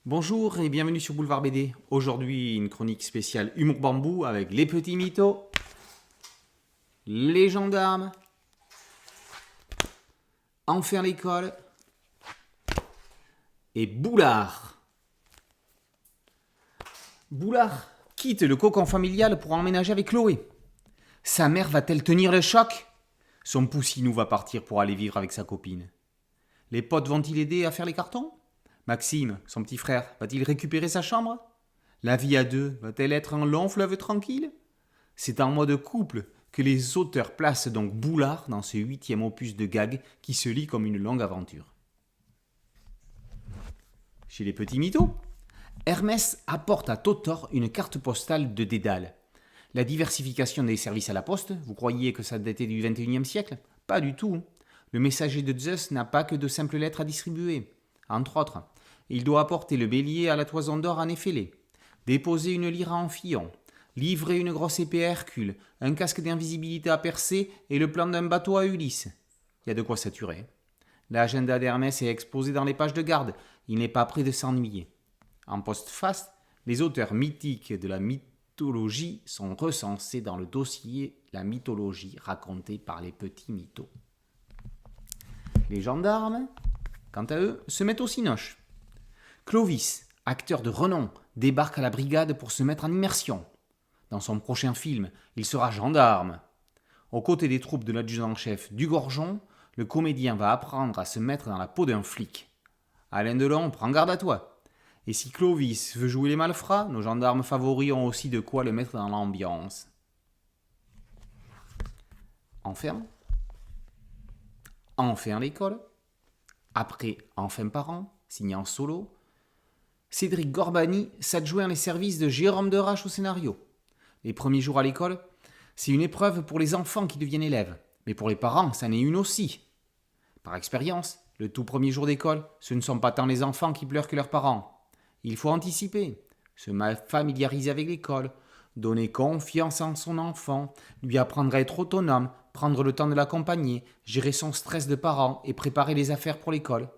Bonjour et bienvenue sur Boulevard BD. Aujourd'hui, une chronique spéciale Humour Bambou avec les petits mythos, les gendarmes, Enfer l'école et Boulard. Boulard quitte le cocon familial pour emménager avec Chloé. Sa mère va-t-elle tenir le choc? Son poussinou va partir pour aller vivre avec sa copine. Les potes vont-ils aider à faire les cartons? Maxime, son petit frère, va-t-il récupérer sa chambre? La vie à deux va-t-elle être un long fleuve tranquille? C'est en mode couple que les auteurs placent donc Boulard dans ce 8e opus de gag qui se lit comme une longue aventure. Chez les petits mythos, Hermès apporte à Totor une carte postale de Dédale. La diversification des services à la poste, vous croyiez que ça datait du 21e siècle? Pas du tout. Le messager de Zeus n'a pas que de simples lettres à distribuer. Entre autres, il doit apporter le bélier à la toison d'or en effilé, déposer une lyre en Fillon, livrer une grosse épée à Hercule, un casque d'invisibilité à Persée et le plan d'un bateau à Ulysse. Il y a de quoi saturer. L'agenda d'Hermès est exposé dans les pages de garde, il n'est pas prêt de s'ennuyer. En postface, les auteurs mythiques de la mythologie sont recensés dans le dossier La mythologie racontée par les petits mythos. Les gendarmes, quant à eux, se mettent au cinoche. Clovis, acteur de renom, débarque à la brigade pour se mettre en immersion. Dans son prochain film, il sera gendarme. Aux côtés des troupes de l'adjudant-chef Dugorjon, le comédien va apprendre à se mettre dans la peau d'un flic. Alain Delon, prends garde à toi. Et si Clovis veut jouer les malfrats, nos gendarmes favoris ont aussi de quoi le mettre dans l'ambiance. Enfin l'école. Après Enfin parent, signé en solo, Cédric Gorbani s'adjoint les services de Jérôme Derache au scénario. Les premiers jours à l'école, c'est une épreuve pour les enfants qui deviennent élèves, mais pour les parents, ça n'est une aussi. Par expérience, le tout premier jour d'école, ce ne sont pas tant les enfants qui pleurent que leurs parents. Il faut anticiper, se familiariser avec l'école, donner confiance en son enfant, lui apprendre à être autonome, prendre le temps de l'accompagner, gérer son stress de parent et préparer les affaires pour l'école.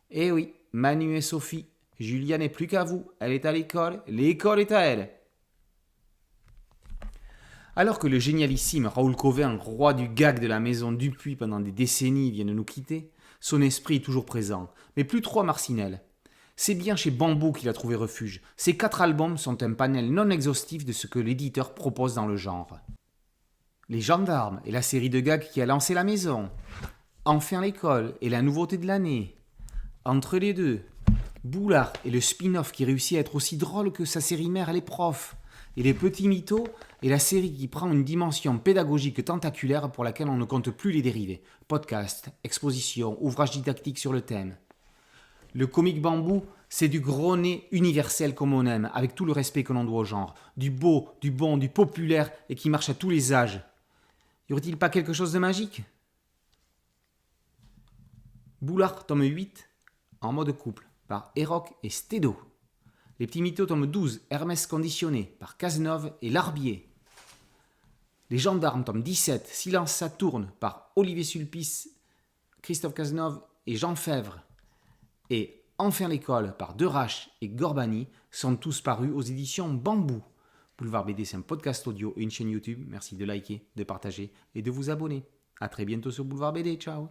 Eh oui, Manu et Sophie, Julia n'est plus qu'à vous, elle est à l'école est à elle. Alors que le génialissime Raoul Cauvin, roi du gag de la maison Dupuis pendant des décennies, vient de nous quitter, son esprit est toujours présent, mais plus trop à Marcinelle. C'est bien chez Bambou qu'il a trouvé refuge. Ces 4 albums sont un panel non exhaustif de ce que l'éditeur propose dans le genre. Les gendarmes et la série de gags qui a lancé la maison. Enfin l'école et la nouveauté de l'année. Entre les deux, Boulard et le spin-off qui réussit à être aussi drôle que sa série mère Les Profs. Et les petits mythos et la série qui prend une dimension pédagogique tentaculaire pour laquelle on ne compte plus les dérivés. Podcast, exposition, ouvrages didactiques sur le thème. Le comique Bambou, c'est du gros nez universel comme on aime, avec tout le respect que l'on doit au genre. Du beau, du bon, du populaire et qui marche à tous les âges. Y aurait-il pas quelque chose de magique? Boulard, tome 8, en mode couple, par Eroc et Stédo. Les petits mythos, tome 12, Hermès conditionné, par Cazeneuve et Larbier. Les gendarmes, tome 17, Silence ça tourne, par Olivier Sulpice, Christophe Cazeneuve et Jean Fèvre. Et Enfin l'école, par Derache et Gorbani, sont tous parus aux éditions Bambou. Boulevard BD, c'est un podcast audio et une chaîne YouTube. Merci de liker, de partager et de vous abonner. A très bientôt sur Boulevard BD. Ciao.